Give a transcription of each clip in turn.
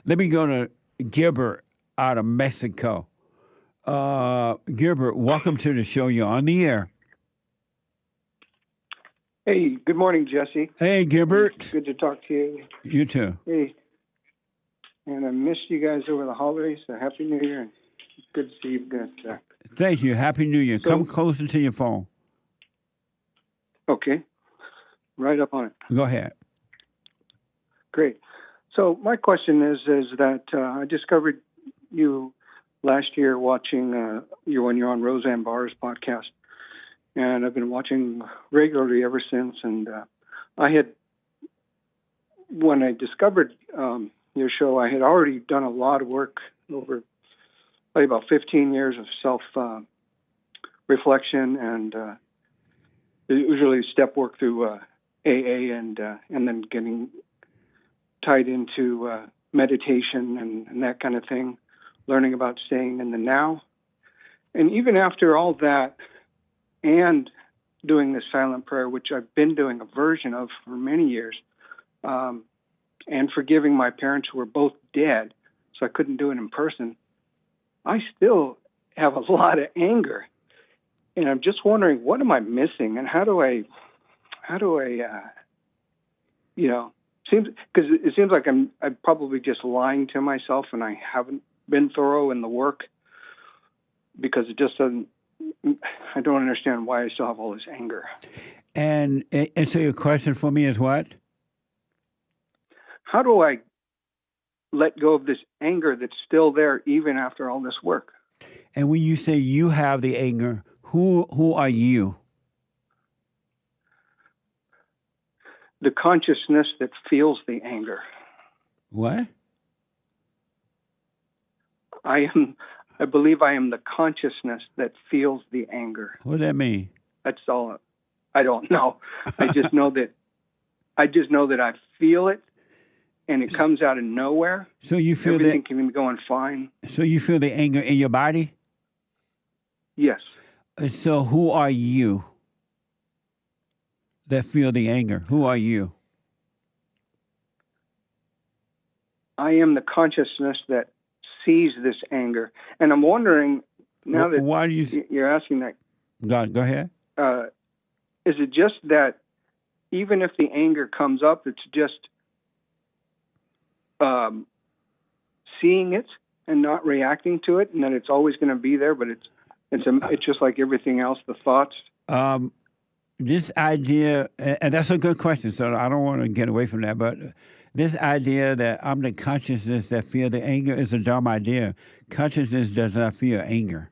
Let me go to Gilbert out of Mexico. Gilbert, welcome to the show. You're on the air. Hey, good morning, Jesse. Hey, Gilbert. Good to talk to you. You too. Hey, and I missed you guys over the holidays, so Happy New Year. And good to see you guys. Thank you. Happy New Year. So- Come closer to your phone. Okay, right up on it. Go ahead. Great. So my question is that I discovered you last year watching you when you're on Roseanne Barr's podcast, and I've been watching regularly ever since. And when I discovered your show, I had already done a lot of work over probably about 15 years of self reflection, and it was really step work through AA and then getting tied into meditation and that kind of thing, learning about staying in the now. And even after all that, and doing the silent prayer, which I've been doing a version of for many years, and forgiving my parents who were both dead, so I couldn't do it in person, I still have a lot of anger. And I'm just wondering, what am I missing, and how do I because it seems like I'm probably just lying to myself, and I haven't been thorough in the work, because it just doesn't. I don't understand why I still have all this anger. And so your question for me is what? How do I let go of this anger that's still there even after all this work? And when you say you have the anger, who are you? The consciousness that feels the anger. What? I believe I am the consciousness that feels the anger. What does that mean? That's all. I don't know. I just know that I feel it, and it comes out of nowhere. So you feel everything can be going fine. So you feel the anger in your body? Yes. So who are you that feel the anger? Who are you? I am the consciousness that sees this anger. And I'm wondering, now that why do you're asking that. Go ahead. Is it just that even if the anger comes up, it's just seeing it and not reacting to it, and that it's always going to be there, but it's just like everything else, the thoughts? This idea, and that's a good question, so I don't want to get away from that, but this idea that I'm the consciousness that feel the anger is a dumb idea. Consciousness does not feel anger.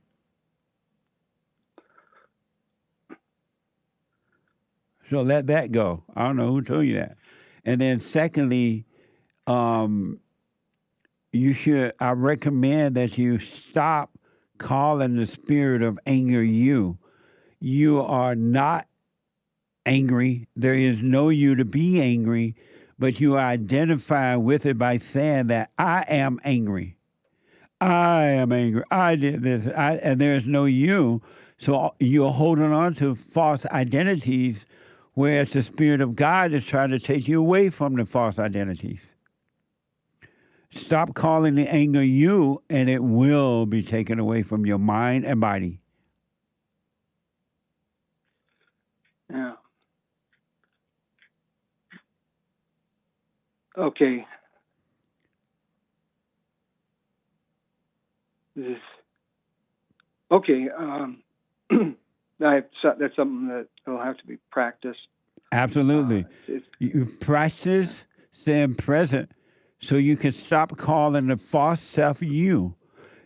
So let that go. I don't know who told you that. And then secondly, I recommend that you stop calling the spirit of anger you. You are not angry. There is no you to be angry, but you identify with it by saying that I am angry. I am angry. I did this. And there's no you. So you're holding on to false identities, whereas the Spirit of God is trying to take you away from the false identities. Stop calling the anger you, and it will be taken away from your mind and body. Yeah. Okay. Okay. That's something that will have to be practiced. Absolutely. You practice staying present so you can stop calling the false self you.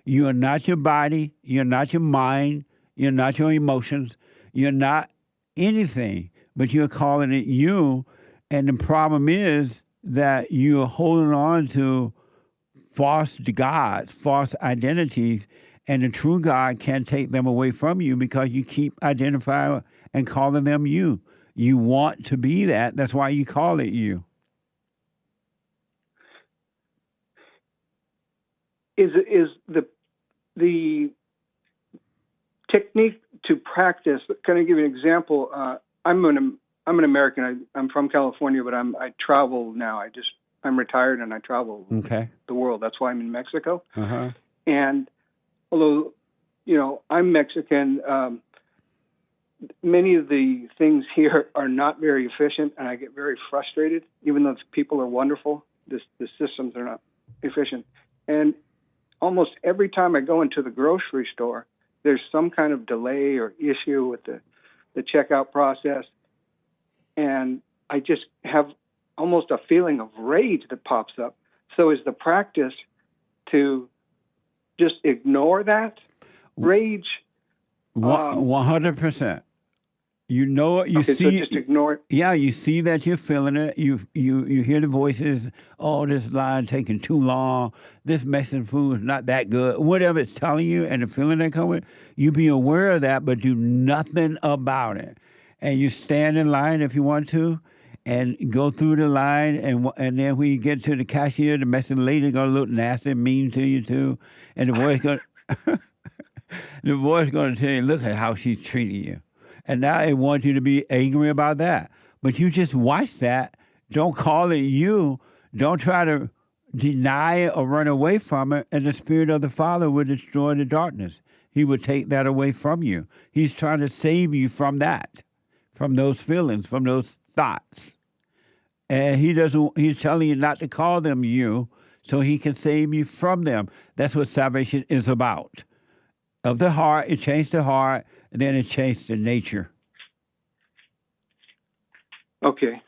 You are not your body. You're not your mind. You're not your emotions. You're not anything, but you're calling it you. And the problem is that you're holding on to false gods, false identities, and the true God can't take them away from you because you keep identifying and calling them you. You want to be that. That's why you call it you. Is the technique to practice? Can I give you an example? I'm an American. I'm from California, but I travel now. I just I'm retired and I travel the world. That's why I'm in Mexico. Uh-huh. And although, I'm Mexican, many of the things here are not very efficient, and I get very frustrated. Even though the people are wonderful, the systems are not efficient. And almost every time I go into the grocery store, there's some kind of delay or issue with the checkout process. And I just have almost a feeling of rage that pops up. So is the practice to just ignore that rage? 100%. You know it. You see. So just ignore it. Yeah, you see that you're feeling it. You hear the voices. Oh, this line taking too long. This Mexican food is not that good. Whatever it's telling you, and the feeling that comes with, you be aware of that, but do nothing about it. And you stand in line if you want to, and go through the line. And then when you get to the cashier, the Mexican lady gonna look nasty, and mean to you too, and the voice gonna the voice gonna tell you, look at how she's treating you. And now it wants you to be angry about that. But you just watch that. Don't call it you. Don't try to deny it or run away from it. And the Spirit of the Father will destroy the darkness. He will take that away from you. He's trying to save you from that, from those feelings, from those thoughts. And he's telling you not to call them you so he can save you from them. That's what salvation is about. Of the heart, it changed the heart, and then it changed the nature. Okay,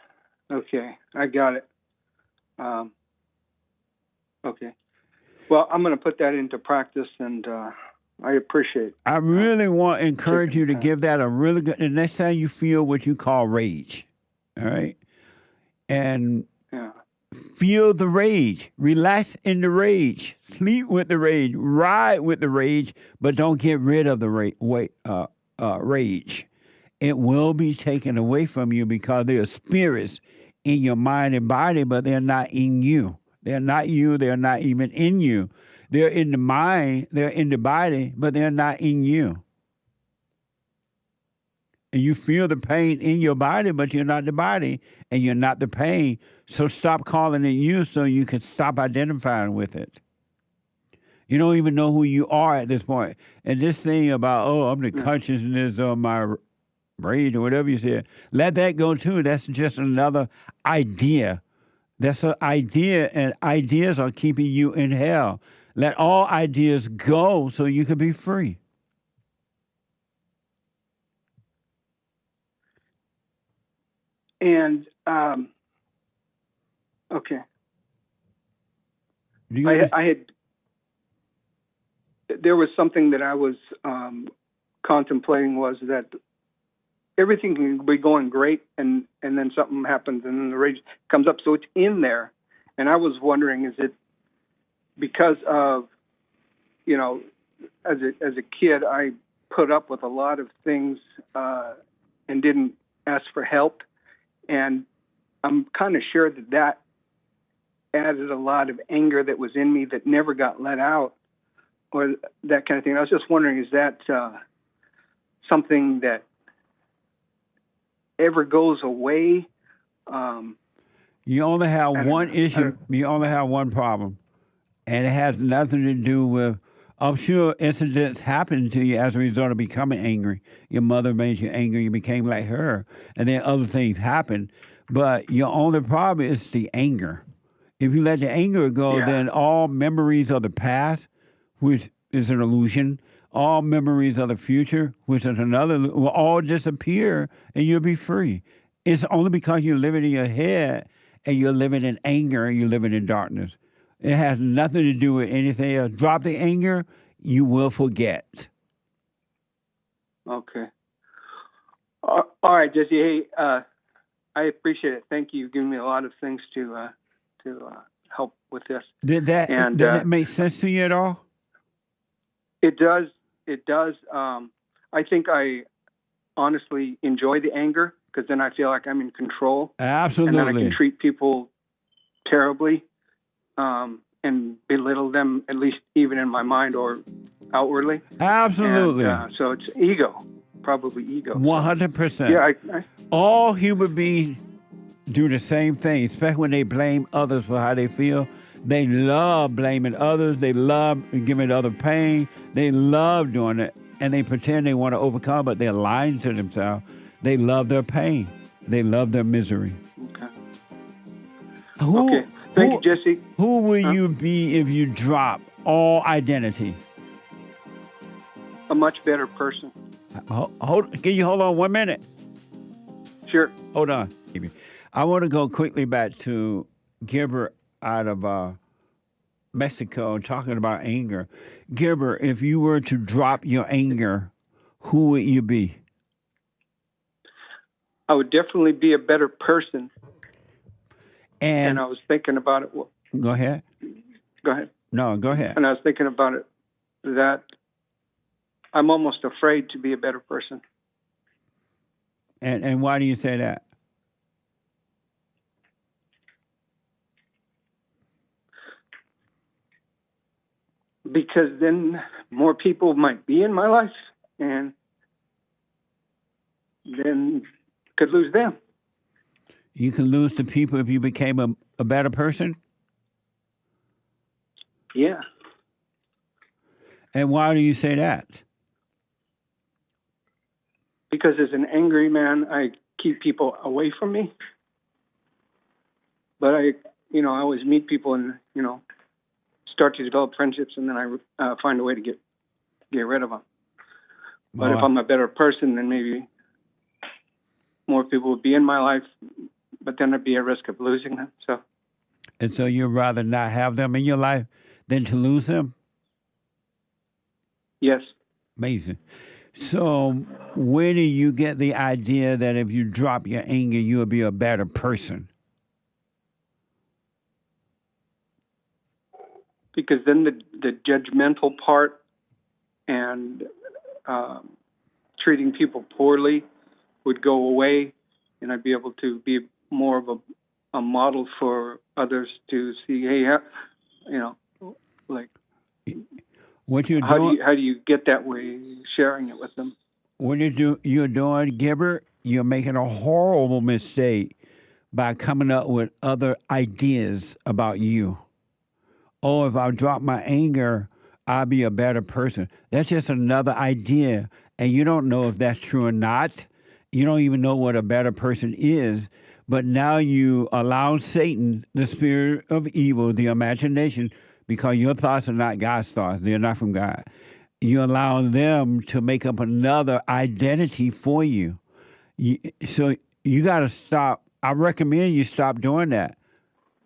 I got it. Okay. Well, I'm going to put that into practice, and I appreciate. I really want to encourage you to give that a really good. The next time you feel what you call rage, all right, and feel the rage, relax in the rage, sleep with the rage, ride with the rage, but don't get rid of the rage. It will be taken away from you because there are spirits in your mind and body, but they're not in you. They're not you. They're not even in you. They're in the mind. They're in the body, but they're not in you. And you feel the pain in your body, but you're not the body, and you're not the pain. So stop calling it you so you can stop identifying with it. You don't even know who you are at this point. And this thing about, I'm the consciousness of my rage or whatever you said, let that go too. That's just another idea. That's an idea, and ideas are keeping you in hell. Let all ideas go so you can be free. And, okay. There was something that I was contemplating, was that everything can be going great, and then something happens, and then the rage comes up. So it's in there. And I was wondering, is it because of, as a kid, I put up with a lot of things and didn't ask for help. And I'm kind of sure that added a lot of anger that was in me that never got let out, or that kind of thing. I was just wondering, is that something that ever goes away? You only have one issue. You only have one problem. And it has nothing to do with, I'm sure incidents happened to you as a result of becoming angry. Your mother made you angry. You became like her. And then other things happened. But your only problem is the anger. If you let the anger go, then all memories of the past, which is an illusion, all memories of the future, which is another, will all disappear and you'll be free. It's only because you're living in your head and you're living in anger and you're living in darkness. It has nothing to do with anything else. Drop the anger, you will forget. Okay. All right, Jesse. Hey, I appreciate it. Thank you. You've given me a lot of things to help with this. Did that make sense to you at all? It does. It does. I think I honestly enjoy the anger, because then I feel like I'm in control. Absolutely. And then I can treat people terribly and belittle them, at least even in my mind or outwardly. Absolutely. And, so it's ego, probably ego. 100%. Yeah. All human beings do the same thing, especially when they blame others for how they feel. They love blaming others. They love giving others pain. They love doing it. And they pretend they want to overcome, but they're lying to themselves. They love their pain. They love their misery. Okay. Who, Thank you, Jesse. Who will you be if you drop all identity? A much better person. Can you hold on 1 minute? Sure. Hold on. I want to go quickly back to Gilbert out of Mexico talking about anger. Gilbert, if you were to drop your anger, who would you be? I would definitely be a better person. And I was thinking about it. Go ahead. Go ahead. No, go ahead. And I was thinking about it that I'm almost afraid to be a better person. And why do you say that? Because then more people might be in my life and then could lose them. You can lose the people if you became a better person? Yeah. And why do you say that? Because as an angry man, I keep people away from me. But I always meet people and, start to develop friendships, and then I find a way to get rid of them. But if I'm a better person, then maybe more people would be in my life, but then there'd be a risk of losing them. And so you'd rather not have them in your life than to lose them? Yes. Amazing. So where do you get the idea that if you drop your anger, you'll be a better person? Because then the judgmental part and treating people poorly would go away, and I'd be able to be more of a model for others to see, hey, like what you're how doing. How do you get that way? Sharing it with them. What you're doing, Gilbert, you're making a horrible mistake by coming up with other ideas about you. Oh, if I drop my anger, I'll be a better person. That's just another idea. And you don't know if that's true or not. You don't even know what a better person is. But now you allow Satan, the spirit of evil, the imagination, because your thoughts are not God's thoughts. They're not from God. You allow them to make up another identity for you. So you got to stop. I recommend you stop doing that.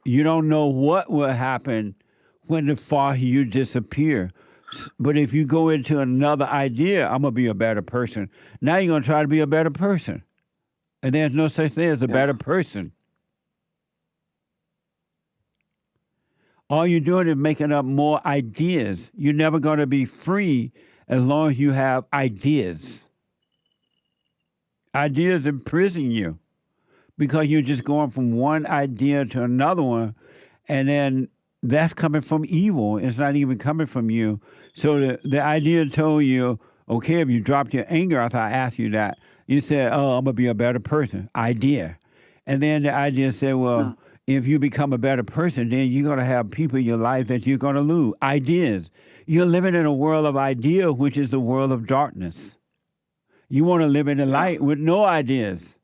You don't know what will happen when the far you disappear. But if you go into another idea, I'm going to be a better person. Now you're going to try to be a better person. And there's no such thing as a better person. All you're doing is making up more ideas. You're never going to be free as long as you have ideas. Ideas imprison you because you're just going from one idea to another one, and then that's coming from evil. It's not even coming from you. So the idea told you, okay, if you dropped your anger after I asked you that, you said, oh, I'm going to be a better person. Idea. And then the idea said, well, if you become a better person, then you're going to have people in your life that you're going to lose. Ideas. You're living in a world of ideas, which is the world of darkness. You want to live in the light with no ideas.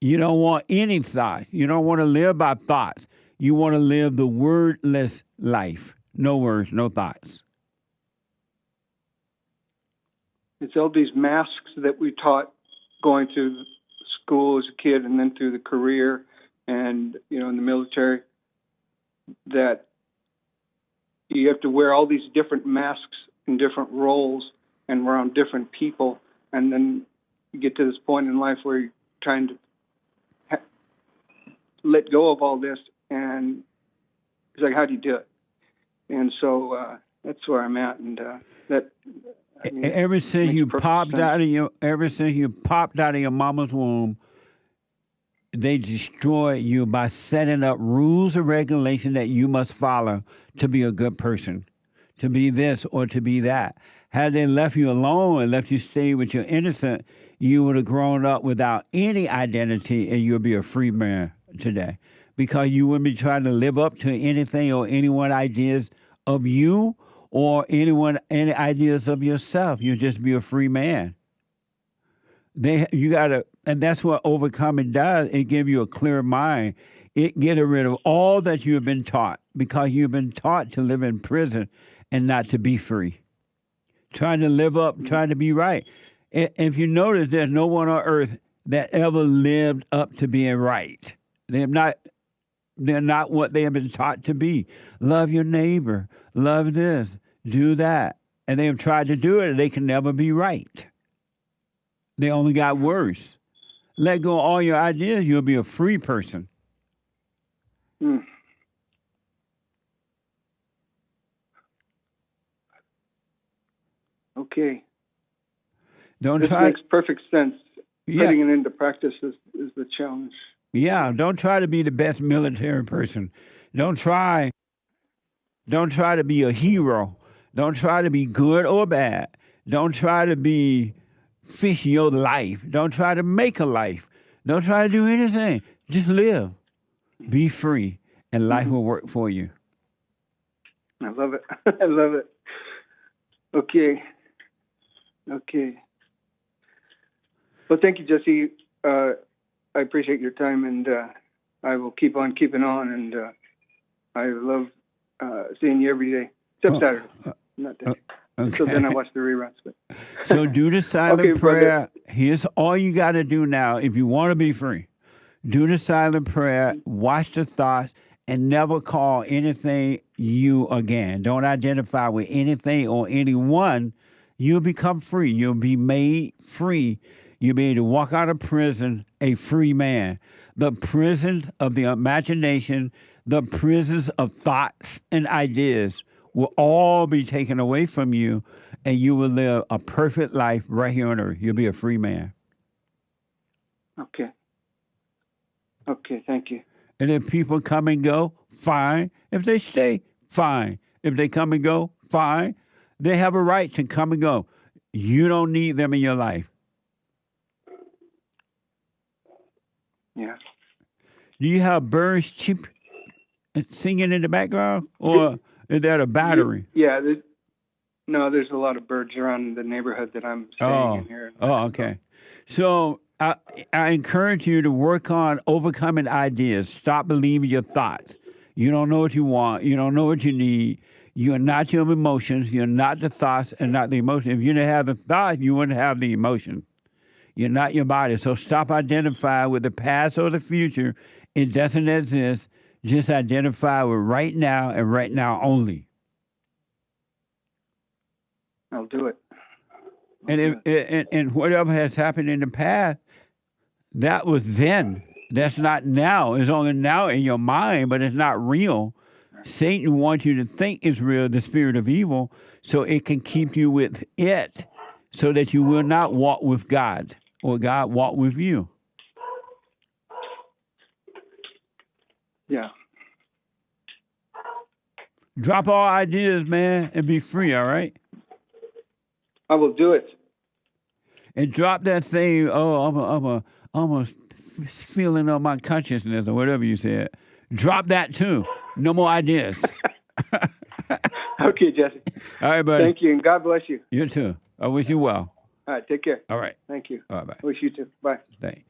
You don't want any thoughts. You don't want to live by thoughts. You want to live the wordless life. No words, no thoughts. It's all these masks that we taught going through school as a kid and then through the career and, in the military, that you have to wear all these different masks in different roles and around different people. And then you get to this point in life where you're trying to let go of all this. And it's like, how do you do it? And so that's where I'm at. And ever since you popped out of your mama's womb, they destroyed you by setting up rules and regulations that you must follow to be a good person, to be this or to be that. Had they left you alone and left you stay with your innocent, you would have grown up without any identity and you would be a free man, today, because you wouldn't be trying to live up to anything or anyone ideas of you or any ideas of yourself. You just be a free man. You gotta, and that's what overcoming does. It gives you a clear mind. It gets rid of all that you have been taught, because you've been taught to live in prison and not to be free. Trying to live up, trying to be right. If you notice, there's no one on earth that ever lived up to being right. They're not what they have been taught to be. Love your neighbor, love this, do that. And they have tried to do it, and they can never be right. They only got worse. Let go of all your ideas, you'll be a free person. Mm. Okay. This makes perfect sense. Yeah. Putting it into practice is the challenge. Yeah, don't try to be the best military person. Don't try to be a hero. Don't try to be good or bad. Don't try to fish your life. Don't try to make a life. Don't try to do anything. Just live. Be free, and life will work for you. I love it. I love it. Okay. Well, thank you, Jesse. I appreciate your time, and I will keep on keeping on. And I love seeing you every day, except Saturday. Not day. Okay. So then I watch the reruns. But. So do the silent prayer. Here's all you got to do now if you want to be free. Do the silent prayer, watch the thoughts, and never call anything you again. Don't identify with anything or anyone. You'll become free. You'll be made free. You'll be able to walk out of prison a free man. The prisons of the imagination, the prisons of thoughts and ideas will all be taken away from you, and you will live a perfect life right here on earth. You'll be a free man. Okay, thank you. And if people come and go, fine. If they stay, fine. If they come and go, fine. They have a right to come and go. You don't need them in your life. Yeah. Do you have birds singing in the background, or is that a battery? Yeah. There's a lot of birds around the neighborhood that I'm staying in here. Oh, okay. So I encourage you to work on overcoming ideas. Stop believing your thoughts. You don't know what you want. You don't know what you need. You are not your emotions. You're not the thoughts and not the emotions. If you didn't have the thoughts, you wouldn't have the emotion. You're not your body. So stop identifying with the past or the future. It doesn't exist. Just identify with right now and right now only. I'll do it. And whatever has happened in the past, that was then. That's not now. It's only now in your mind, but it's not real. Satan wants you to think it's real, the spirit of evil, so it can keep you with it, so that you will not walk with God, or God walk with you. Yeah. Drop all ideas, man, and be free, all right? I will do it. And drop that thing, I'm a feeling of my consciousness, or whatever you said. Drop that too. No more ideas. Okay, Jesse. All right, buddy. Thank you, and God bless you. You too. I wish you well. All right, take care. All right. Thank you. All right, bye. Wish you too. Bye. Thanks.